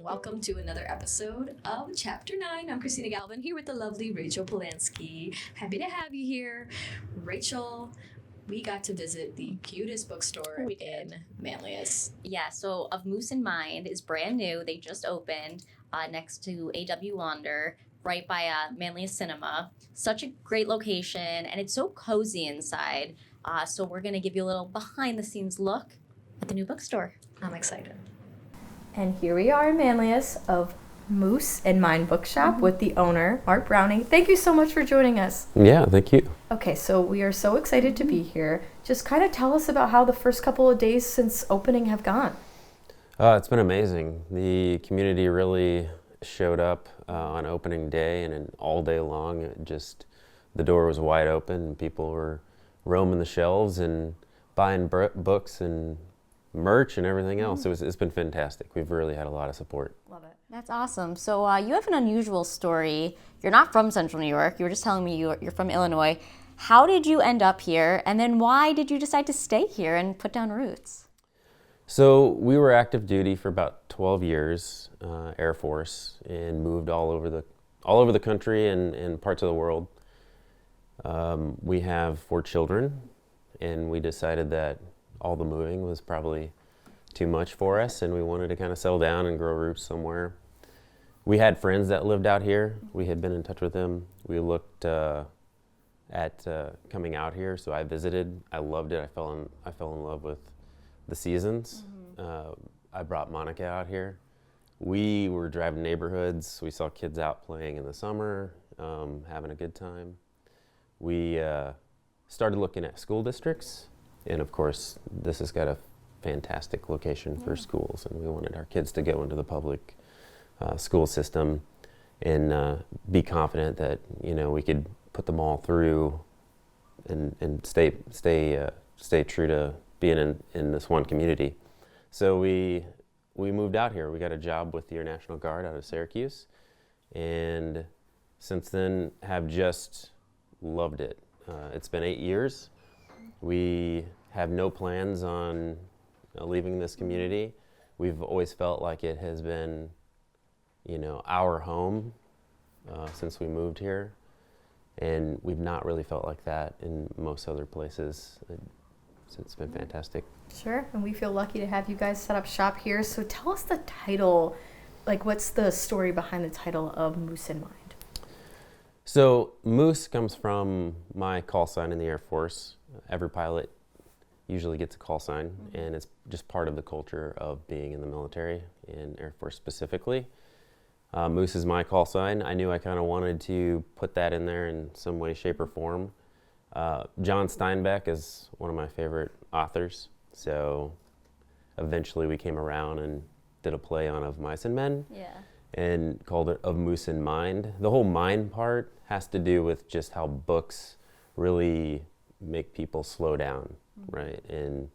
welcome to another episode of Chapter 9. I'm Christina Galvin here with the lovely Rachel Polanski. Happy to have you here. Rachel, we got to visit the cutest bookstore in Manlius. Yeah, so Of Moose in Mind is brand new. They just opened next to A.W. Launder, right by Manlius Cinema. Such a great location, and it's so cozy inside. So we're going to give you a little behind-the-scenes look at the new bookstore. I'm excited. And here we are in Manlius of Moose and Mind Bookshop with the owner, Mark Browning. Thank you so much for joining us. Yeah, thank you. Okay, so we are so excited to be here. Just kind of tell us about how the first couple of days since opening have gone. It's been amazing. The community really showed up on opening day and all day long. The door was wide open. People were roaming the shelves and buying books and merch and everything else. It's been fantastic. We've really had a lot of support. Love it. That's awesome. So you have an unusual story. You're not from Central New York. You were just telling me you're from Illinois. How did you end up here? And then why did you decide to stay here and put down roots? So we were active duty for about 12 years, Air Force, and moved all over the country and parts of the world. We have 4 children, and we decided that all the moving was probably too much for us, and we wanted to kind of settle down and grow roots somewhere. We had friends that lived out here. We had been in touch with them. We looked at coming out here, so I visited. I loved it. I fell in love with the seasons. I brought Monica out here. We were driving neighborhoods. We saw kids out playing in the summer, having a good time. We started looking at school districts, and of course, this has got a fantastic location for schools, and we wanted our kids to go into the public school system and be confident that we could put them all through and stay true to being in this one community. So we moved out here. We got a job with the Air National Guard out of Syracuse, and since then have just loved it. It's been 8 years. We have no plans on leaving this community. We've always felt like it has been, our home since we moved here, and we've not really felt like that in most other places. So it's been fantastic. Sure, and we feel lucky to have you guys set up shop here. So tell us the title, what's the story behind the title of Moose in Mind? So Moose comes from my call sign in the Air Force. Every pilot usually gets a call sign, and it's just part of the culture of being in the military, in Air Force specifically. Moose is my call sign. I knew I kind of wanted to put that in there in some way, shape, or form. John Steinbeck is one of my favorite authors, so eventually we came around and did a play on Of Mice and Men. Yeah. And called it Of Moose in Mind. The whole mind part has to do with just how books really make people slow down, right? And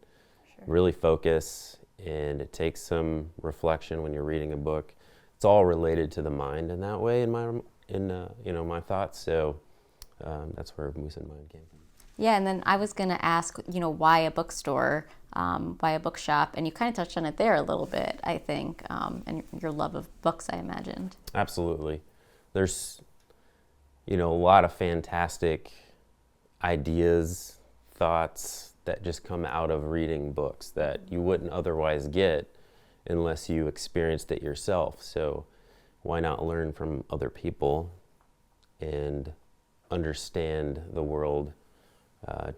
really focus, and it takes some reflection when you're reading a book. It's all related to the mind in that way in my thoughts. So that's where Moose in Mind came from. Yeah, and then I was going to ask, why a bookstore, why a bookshop? And you kind of touched on it there a little bit, I think, and your love of books, I imagined. Absolutely. There's, a lot of fantastic ideas, thoughts that just come out of reading books that you wouldn't otherwise get unless you experienced it yourself. So why not learn from other people and understand the world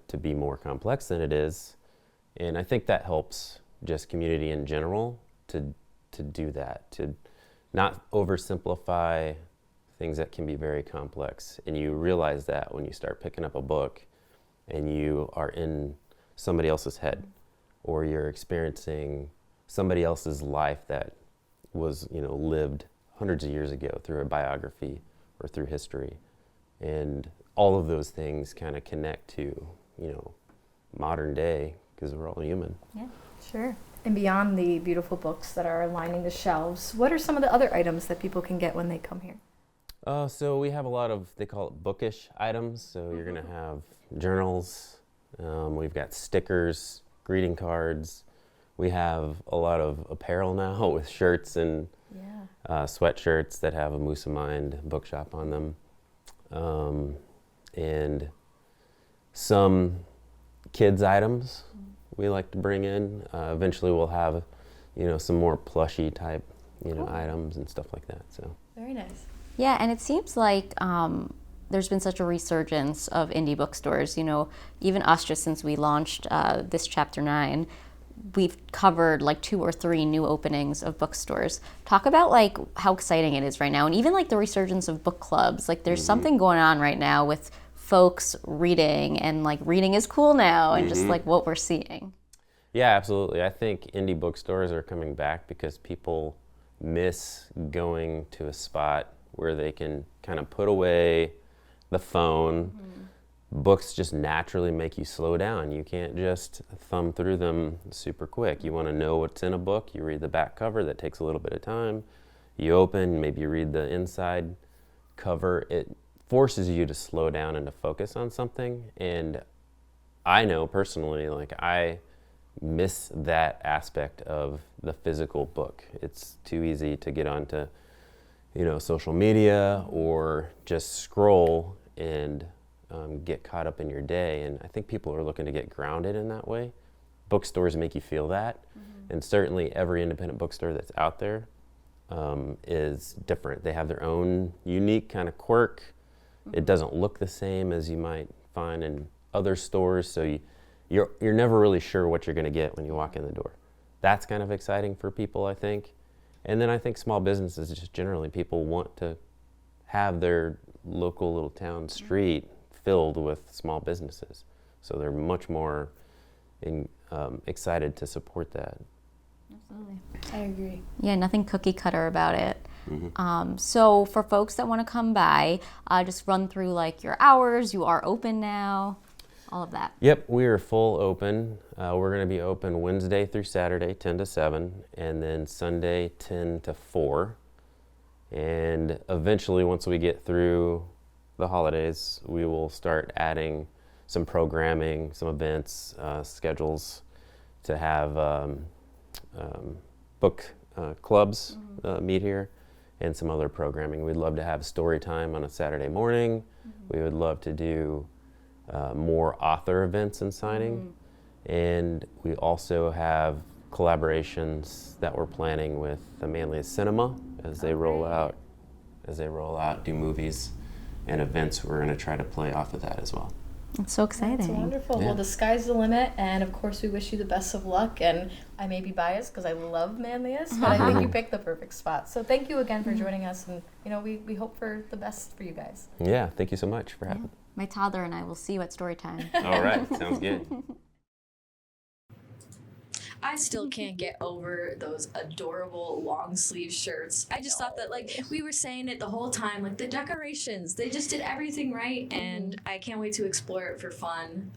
to be more complex than it is? And I think that helps just community in general to do that, to not oversimplify things that can be very complex. And you realize that when you start picking up a book and you are in somebody else's head, or you're experiencing somebody else's life that was, lived hundreds of years ago through a biography or through history. And all of those things kind of connect to, modern day, because we're all human. Yeah, sure. And beyond the beautiful books that are lining the shelves, what are some of the other items that people can get when they come here? So we have a lot of, they call it bookish items. So you're going to have journals. We've got stickers, greeting cards. We have a lot of apparel now with shirts and sweatshirts that have a Moose of Mind bookshop on them, and some kids items we like to bring in. Eventually we'll have, some more plushy type, items and stuff like that. So Very nice. Yeah, and it seems like there's been such a resurgence of indie bookstores. Even us, just since we launched this Chapter 9, we've covered like 2 or 3 new openings of bookstores. Talk about like how exciting it is right now, and even like the resurgence of book clubs. Like there's something going on right now with folks reading, and like reading is cool now, and just like what we're seeing. yeah, absolutely. I think indie bookstores are coming back because people miss going to a spot where they can kind of put away the phone. Books just naturally make you slow down. You can't just thumb through them super quick. You want to know what's in a book. You read the back cover. That takes a little bit of time. You open, maybe you read the inside cover. It forces you to slow down and to focus on something. And I know personally, like I miss that aspect of the physical book. It's too easy to get onto, social media or just scroll and get caught up in your day. And I think people are looking to get grounded in that way. Bookstores make you feel that. And certainly every independent bookstore that's out there is different. They have their own unique kind of quirk. It doesn't look the same as you might find in other stores. So you're never really sure what you're going to get when you walk in the door. That's kind of exciting for people, I think. And then I think small businesses, just generally, people want to have their local little town street filled with small businesses. So they're much more excited to support that. Absolutely. I agree. Yeah, nothing cookie cutter about it. So for folks that want to come by, just run through like your hours. You are open now, all of that. Yep, we are full open. We're going to be open Wednesday through Saturday, 10 to 7, and then Sunday, 10 to 4. And eventually, once we get through the holidays, we will start adding some programming, some events, schedules to have book clubs meet here, and some other programming. We'd love to have story time on a Saturday morning. We would love to do more author events and signing. And we also have collaborations that we're planning with the Manlius Cinema as they roll out, do movies and events. We're going to try to play off of that as well. It's so exciting. That's wonderful. Yeah. Well, the sky's the limit, and of course, we wish you the best of luck. And I may be biased because I love Manlius, but I think you picked the perfect spot. So thank you again for joining us, and we hope for the best for you guys. Yeah, thank you so much for having me. My toddler and I will see you at story time. All right, sounds good. I still can't get over those adorable long sleeve shirts. I just thought that, like, we were saying it the whole time, like the decorations, they just did everything right, and I can't wait to explore it for fun.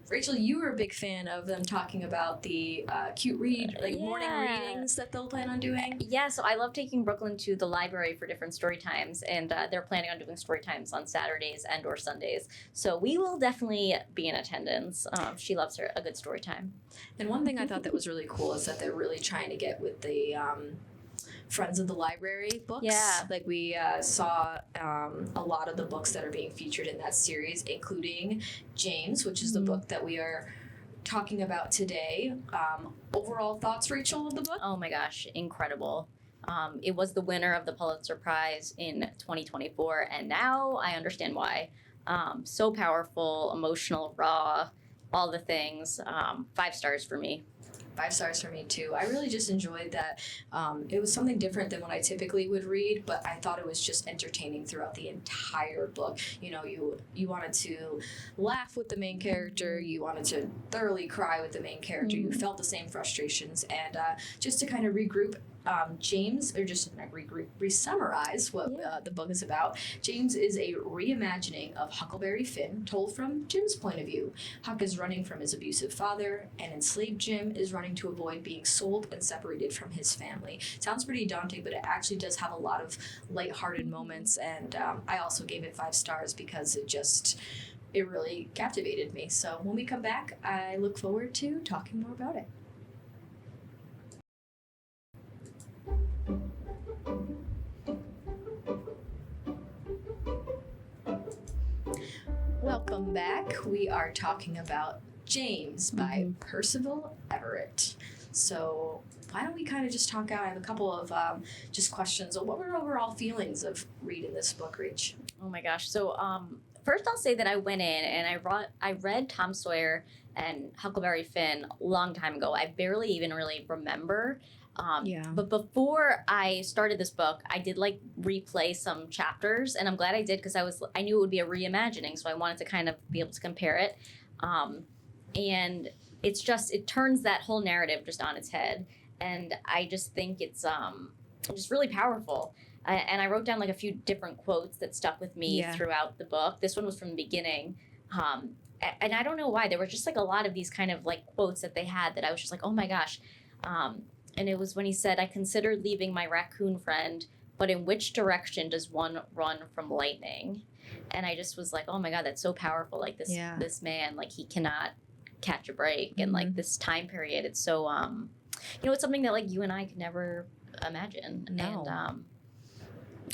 Rachel, you were a big fan of them talking about the cute morning readings that they'll plan on doing. Yeah, so I love taking Brooklyn to the library for different story times, and they're planning on doing story times on Saturdays and or Sundays. So we will definitely be in attendance. She loves a good story time. And one thing I thought that was really cool is that they're really trying to get with the Friends of the Library books. Yeah. Like we saw a lot of the books that are being featured in that series, including James, which is the book that we are talking about today. Overall thoughts, Rachel, of the book? Oh my gosh, incredible. It was the winner of the Pulitzer Prize in 2024, and now I understand why. So powerful, emotional, raw, all the things. 5 stars for me. 5 stars for me too. I really just enjoyed that. It was something different than what I typically would read, but I thought it was just entertaining throughout the entire book. You wanted to laugh with the main character, you wanted to thoroughly cry with the main character, you felt the same frustrations, and just to kind of regroup, James, or just re-summarize what the book is about. James is a reimagining of Huckleberry Finn, told from Jim's point of view. Huck is running from his abusive father, and enslaved Jim is running to avoid being sold and separated from his family. Sounds pretty daunting, but it actually does have a lot of lighthearted moments, and I also gave it 5 stars because it really captivated me. So when we come back, I look forward to talking more about it. Welcome back. We are talking about James by Percival Everett. So why don't we kind of just talk out? I have a couple of just questions. What were your overall feelings of reading this book, Rach? Oh my gosh. So first I'll say that I went in and I read Tom Sawyer and Huckleberry Finn a long time ago. I barely even really remember. But before I started this book, I did like replay some chapters, and I'm glad I did because I knew it would be a reimagining, so I wanted to kind of be able to compare it. And it turns that whole narrative just on its head, and I just think it's just really powerful. And I wrote down like a few different quotes that stuck with me throughout the book. This one was from the beginning. And I don't know why. There were just like a lot of these kind of like quotes that they had that I was just like, oh my gosh. And it was when he said, I considered leaving my raccoon friend, but in which direction does one run from lightning? And I just was like, oh my God, that's so powerful. Like this man, like he cannot catch a break. And like this time period, it's so, it's something that like you and I could never imagine. No. And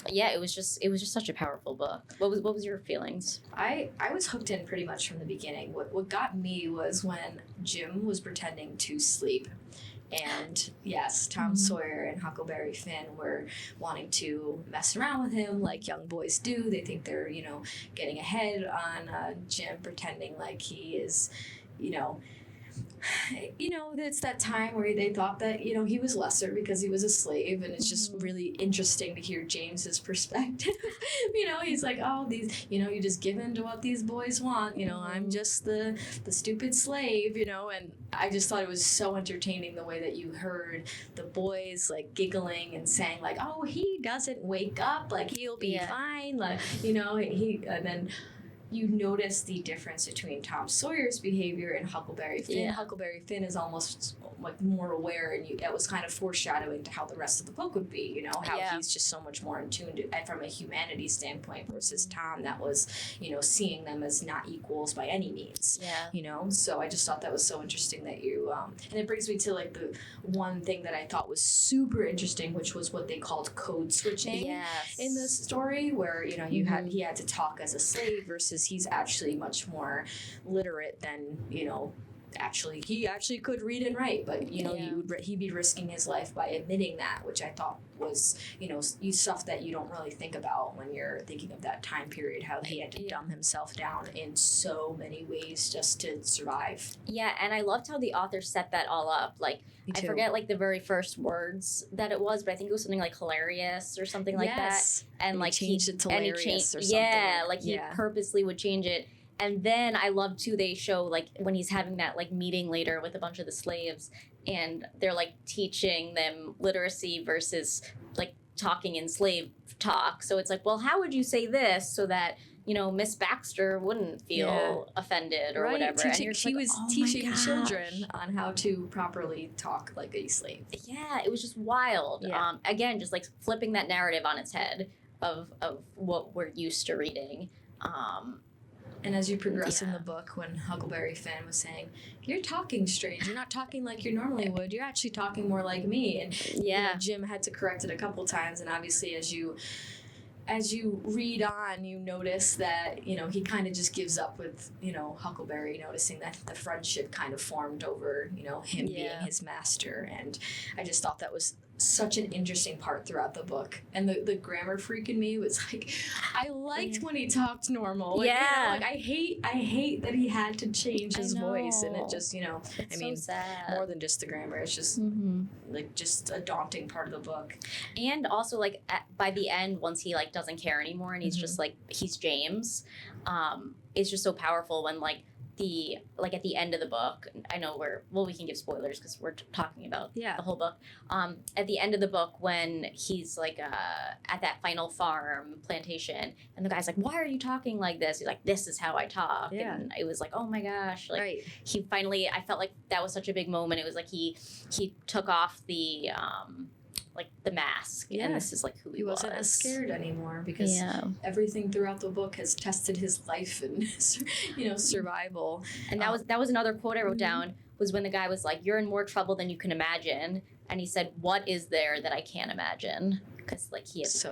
it was just such a powerful book. What was your feelings? I was hooked in pretty much from the beginning. What got me was when Jim was pretending to sleep. And yes, Tom Sawyer and Huckleberry Finn were wanting to mess around with him like young boys do. They think they're, getting ahead on Jim, pretending like he is, it's that time where they thought that, he was lesser because he was a slave. And it's just really interesting to hear James's perspective. He's like, oh, these, you just give in to what these boys want. I'm just the stupid slave, and I just thought it was so entertaining the way that you heard the boys like giggling and saying like, oh, he doesn't wake up, like he'll be fine. Like, and then you notice the difference between Tom Sawyer's behavior and Huckleberry Finn. Yeah. Huckleberry Finn is almost like more aware, and that was kind of foreshadowing to how the rest of the book would be. How he's just so much more in tune from a humanity standpoint versus Tom that was, seeing them as not equals by any means. Yeah. So I just thought that was so interesting that you, and it brings me to like the one thing that I thought was super interesting, which was what they called code switching in the story, where he had to talk as a slave versus he's actually much more literate than he actually could read and write, but he'd be risking his life by admitting that, which I thought was stuff that you don't really think about when you're thinking of that time period, how he had to dumb himself down in so many ways just to survive. And I loved how the author set that all up. Like I forget like the very first words that it was, but I think it was something like hilarious or something like that. And like changed it to hilarious or something. He purposely would change it. And then I love too, they show like when he's having that like meeting later with a bunch of the slaves, and they're like teaching them literacy versus like talking in slave talk. So it's like, well, how would you say this so that Miss Baxter wouldn't feel offended or whatever? He was teaching children on how to properly talk like a slave. Yeah, it was just wild. Again, just like flipping that narrative on its head of what we're used to reading. And as you progress in the book, when Huckleberry Finn was saying, you're talking strange, you're not talking like you normally would, you're actually talking more like me. And Jim had to correct it a couple times, and obviously as you read on, you notice that, he kind of just gives up with, Huckleberry, noticing that the friendship kind of formed over, him being his master. And I just thought that was such an interesting part throughout the book. And the grammar freak in me was like, I liked when he talked normal. Like, I hate that he had to change his voice. And it just, it's so sad. More than just the grammar. It's just like just a daunting part of the book. And also like by the end, once he like doesn't care anymore and he's just like, he's James, it's just so powerful when like at the end of the book, I know we can give spoilers because we're talking about the whole book. At the end of the book, when he's like at that final farm plantation, and the guy's like, "Why are you talking like this?" He's like, "This is how I talk." And it was like, oh my gosh, like he finally. I felt like that was such a big moment. It was like he took off the mask, and this is like who he was. Wasn't as scared anymore because everything throughout the book has tested his life and survival. And that was another quote I wrote down, was when the guy was like, "You're in more trouble than you can imagine," and he said, "What is there that I can't imagine?" Because like he's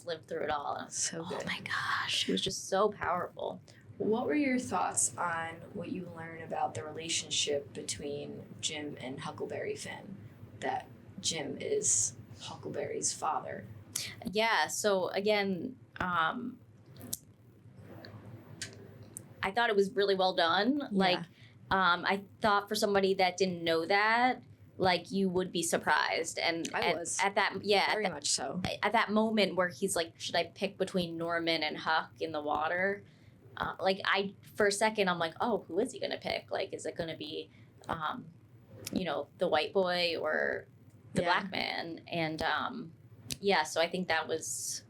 lived through it all. So good. Oh my gosh, it was just so powerful. what were your thoughts on what you learned about the relationship between Jim and Huckleberry Finn? That Jim is Huckleberry's father. Yeah, so again, I thought it was really well done. Like, I thought for somebody that didn't know that, like, you would be surprised. And I was. at that, Very much so. at that moment where he's like, should I pick between Norman and Huck in the water? Like, for a second, I'm like, oh, who is he gonna pick? Like, is it gonna be, the white boy or the black man? And so I think it was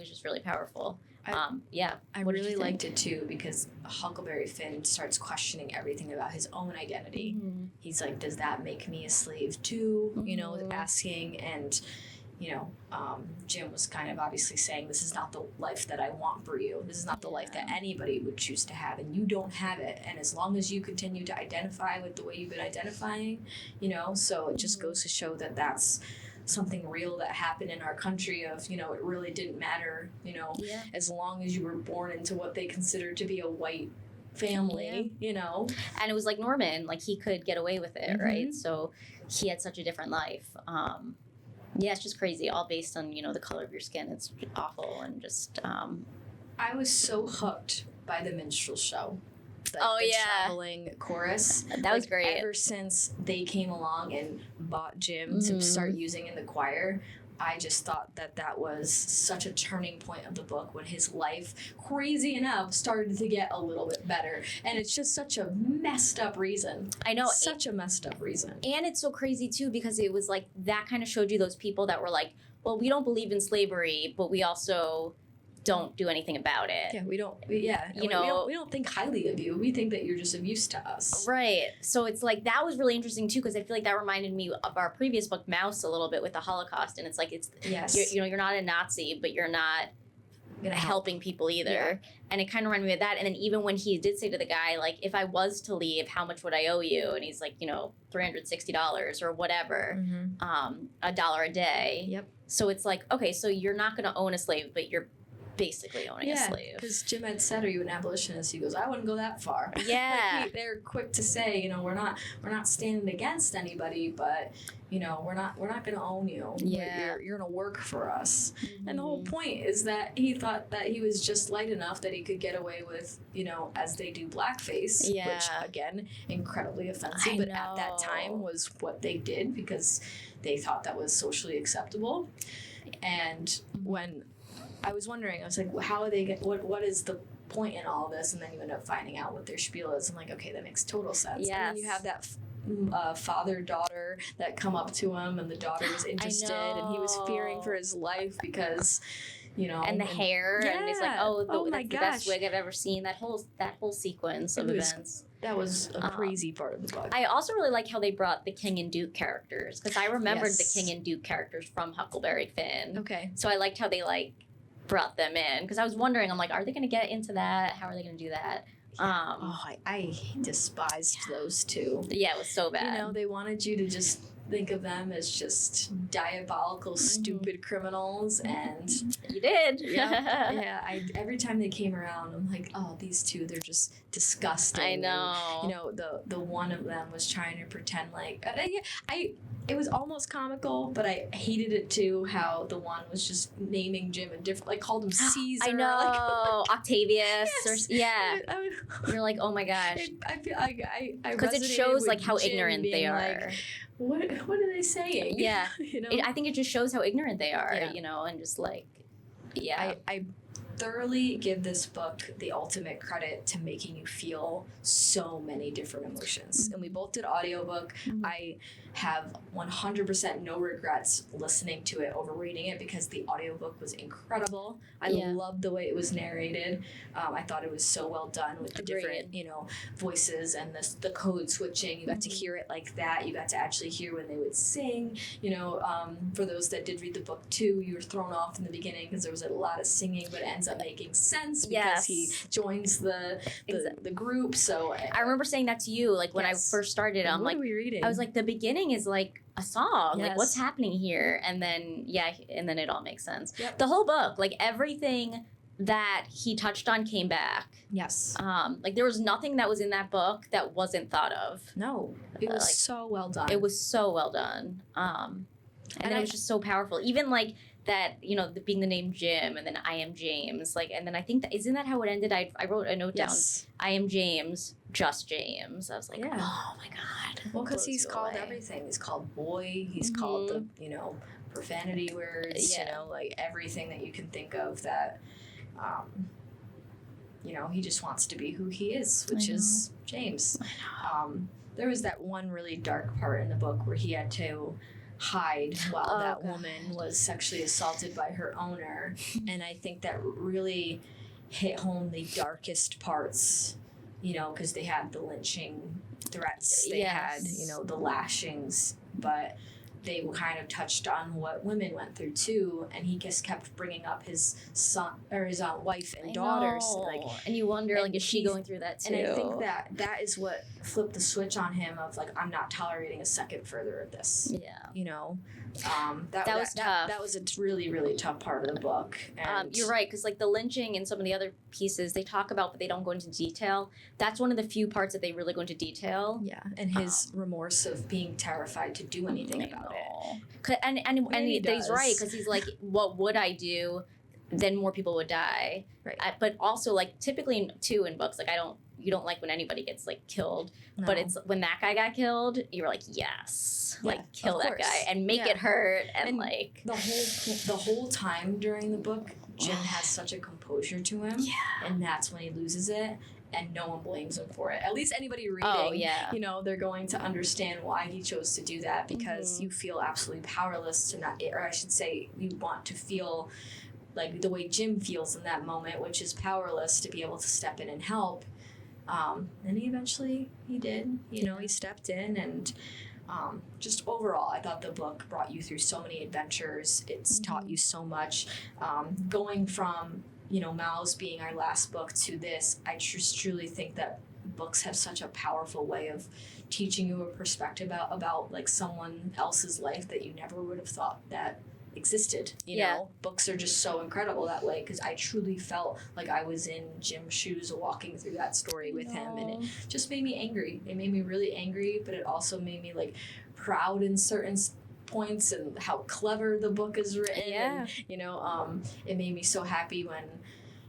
just really powerful. I What did really you think? liked it too because Huckleberry Finn starts questioning everything about his own identity. Mhm. He's like, does that make me a slave too? Mhm. Asking. And, Jim was kind of obviously saying, this is not the life that I want for you. This is not the life that anybody would choose to have, and you don't have it. And as long as you continue to identify with the way you've been identifying, so it just goes to show that that's something real that happened in our country of, it really didn't matter, as long as you were born into what they considered to be a white family, And it was like Norman, like he could get away with it, right? So he had such a different life. It's just crazy, all based on, the color of your skin. It's awful and just I was so hooked by the minstrel show. The traveling chorus. That was great. Ever since they came along and bought Jim to start using in the choir, I just thought that was such a turning point of the book when his life, crazy enough, started to get a little bit better. And it's just such a messed up reason. I know. Such a messed up reason. And it's so crazy, too, because it was like that kind of showed you those people that were like, well, we don't believe in slavery, but we also don't do anything about it. Yeah, we don't. Yeah, we don't think highly of you. We think that you're just of use to us. Right. So it's like that was really interesting too, because I feel like that reminded me of our previous book, Mouse, a little bit with the Holocaust, and it's like you're not a Nazi, but you're not helping people either. Yeah. And it kind of reminded me of that. And then even when he did say to the guy, like, if I was to leave, how much would I owe you? And he's like, $360 or whatever, $1 a day. Yep. So it's like, okay, so you're not going to own a slave, but you're basically owning a slave. Because Jim had said, "Are you an abolitionist?" He goes, "I wouldn't go that far." Yeah, they're quick to say, we're not standing against anybody, but we're not going to own you. Yeah, you're going to work for us. And the whole point is that he thought that he was just light enough that he could get away with, as they do blackface, which again, incredibly offensive, but at that time was what they did because they thought that was socially acceptable. And when I was wondering, I was like, well, how are they what is the point in all this? And then you end up finding out what their spiel is. I'm like, okay, that makes total sense. Yes. And then you have that father-daughter that come up to him, and the daughter was interested, and he was fearing for his life because, and the hair, and he's like, that's the gosh. best wig I've ever seen. That whole sequence of events. That was a crazy part of the book. I also really like how they brought the King and Duke characters, because I remembered the King and Duke characters from Huckleberry Finn. Okay. So I liked how they brought them in, because I was wondering, I'm like, are they going to get into that? How are they going to do that? I despised those two. Yeah, it was so bad. They wanted you to just think of them as just diabolical, stupid criminals, and you did. Every time they came around, I'm like, oh, these two, they're just disgusting. I know. And, the one of them was trying to pretend like it was almost comical, but I hated it too. How the one was just naming Jim a different, called him Caesar. I know, Octavius. Yes. You're like, oh my gosh. I feel I because it shows how Jim ignorant they are. What are they saying? Yeah, I think it just shows how ignorant they are. And just I thoroughly give this book the ultimate credit to making you feel so many different emotions. And we both did audiobook. I have 100% no regrets listening to it over reading it because the audiobook was incredible. I loved the way it was narrated. I thought it was so well done with the different, voices and the code switching. You got to hear it like that. You got to actually hear when they would sing. For those that did read the book too, you were thrown off in the beginning because there was a lot of singing, but it ends up making sense because he joins the group. So I remember saying that to you, when I first started. I'm what are we reading? I was like, the beginning is like a song. Like, what's happening here? And then and then it all makes sense. Yep. The whole book, everything that he touched on came back. Yes. Like there was nothing that was in that book that wasn't thought of. No, it was so well done. It was so well done. And then it was just so powerful. Even like that, you know, being the name Jim and then I am James. Like, and then I think that isn't that how it ended? I wrote a note down. I am James, just James. I was like, oh my God. Well, because Blows he's you called away. everything. He's called boy. He's called the, you know, profanity words. Yeah. You know, like everything that you can think of that, you know, he just wants to be who he is, which is James. There was that one really dark part in the book where he had to hide while that woman was sexually assaulted by her owner, and I think that really hit home the darkest parts, you know, because they had the lynching threats, they had, you know, the lashings, but they kind of touched on what women went through too, and he just kept bringing up his son or his wife and daughters, like, and you wonder, like, is she going through that too? and I think that is what flipped the switch on him of like, I'm not tolerating a second further of this. Yeah, you know, that was tough. That was a really, really tough part of the book. And you're right, because like the lynching and some of the other pieces they talk about, but they don't go into detail. That's one of the few parts that they really go into detail. Yeah, and his remorse of being terrified to do anything about it. And he's right, because he's like, what would I do? Then more people would die. Right. But also, like, typically too in books, like you don't like when anybody gets like killed, but it's when that guy got killed, you were like, yes, like kill that guy and make it hurt, and like the whole time during the book, Jim has such a composure to him, and that's when he loses it. And no one blames him for it. At least anybody reading, you know, they're going to understand why he chose to do that, because you feel absolutely powerless to not, or I should say, you want to feel like the way Jim feels in that moment, which is powerless to be able to step in and help. And he did. You know, he stepped in, and just overall, I thought the book brought you through so many adventures. It's taught you so much. Going from, you know, Mouse being our last book to this, I just truly think that books have such a powerful way of teaching you a perspective about like someone else's life that you never would have thought that existed. You know, books are just so incredible that way, because I truly felt like I was in Jim's shoes walking through that story with him, and it just made me angry. It made me really angry, but it also made me like proud in certain points and how clever the book is written. And, you know, it made me so happy when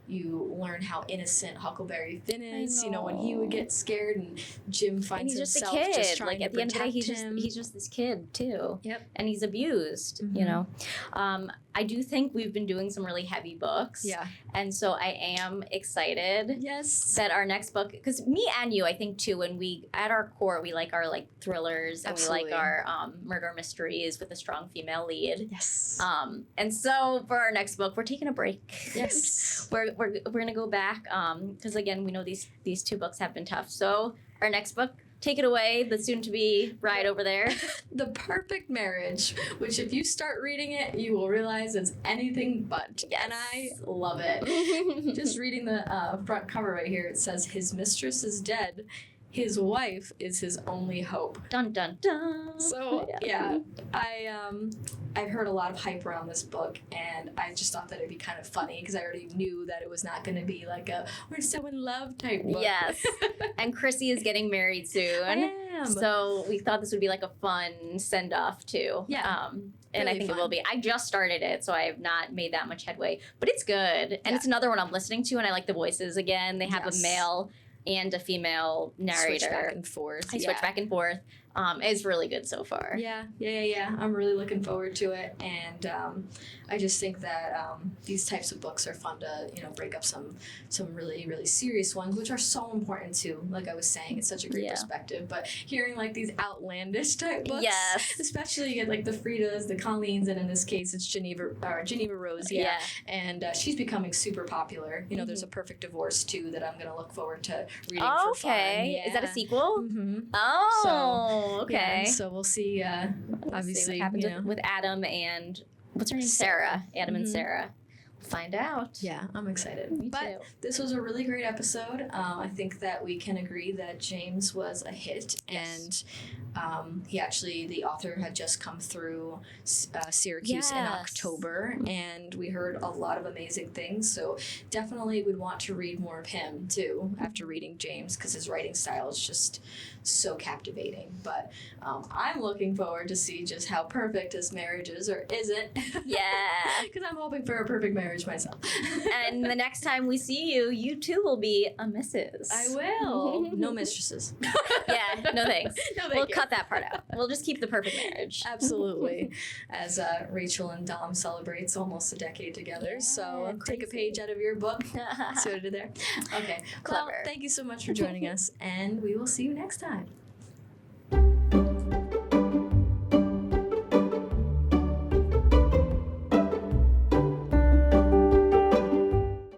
you learn how innocent Huckleberry Finn is. You know, when he would get scared and Jim finds himself just trying like to at the end of the day, him. he's just this kid too. Yep. And he's abused. You know, I do think we've been doing some really heavy books. Yeah. And so I am excited. Yes. That our next book, because me and you, I think too, when we at our core we like our like thrillers and we like our murder mysteries with a strong female lead. Yes. And so for our next book, we're taking a break. Yes. we're gonna go back because again we know these two books have been tough. So our next book, take it away, the soon-to-be bride over there. The Perfect Marriage, which if you start reading it, you will realize it's anything but. Yes. And I love it. Just reading the front cover right here, it says, his mistress is dead. His wife is his only hope. Dun dun dun. So I've heard a lot of hype around this book, and I just thought that it'd be kind of funny because I already knew that it was not going to be like a we're so in love type book. Yes. And Chrissy is getting married soon. I am. So we thought this would be like a fun send off too. Yeah. And Really I think fun. it will be. I just started it, so I have not made that much headway, but it's good. And it's another one I'm listening to, and I like the voices again. They have a male and a female narrator. Switch back and forth. I switch back and forth. It's really good so far. Yeah. I'm really looking forward to it, and I just think that these types of books are fun to break up some really really serious ones, which are so important too. Like I was saying, it's such a great perspective. But hearing like these outlandish type books, especially you get like the Fridas, the Colleens, and in this case it's Geneva Rose. And she's becoming super popular. You know, there's a Perfect Divorce too that I'm gonna look forward to reading for fun. Is that a sequel? Mm-hmm. Oh. Okay. Yeah, so we'll see. Obviously, what happens with Adam and what's her name? Sarah. Adam and Sarah. Find out. Yeah, I'm excited. Me But too. this was a really great episode. I think that we can agree that James was a hit, Yes. and the author had just come through Syracuse in Yes. October, and we heard a lot of amazing things. So definitely would want to read more of him too after reading James, because his writing style is just so captivating. But I'm looking forward to see just how perfect his marriage is or isn't. Yeah. Because I'm hoping for a perfect marriage myself. And the next time we see you, you too will be a missus. I will. No mistresses. Yeah, no thanks. No, thank We'll you. cut that part out. We'll just keep the perfect marriage. Absolutely. As Rachel and Dom celebrates almost a decade together. Yeah, So take a crazy. page out of your book. See what I did there? Okay. Well, Clever. thank you so much for joining us, and we will see you next time.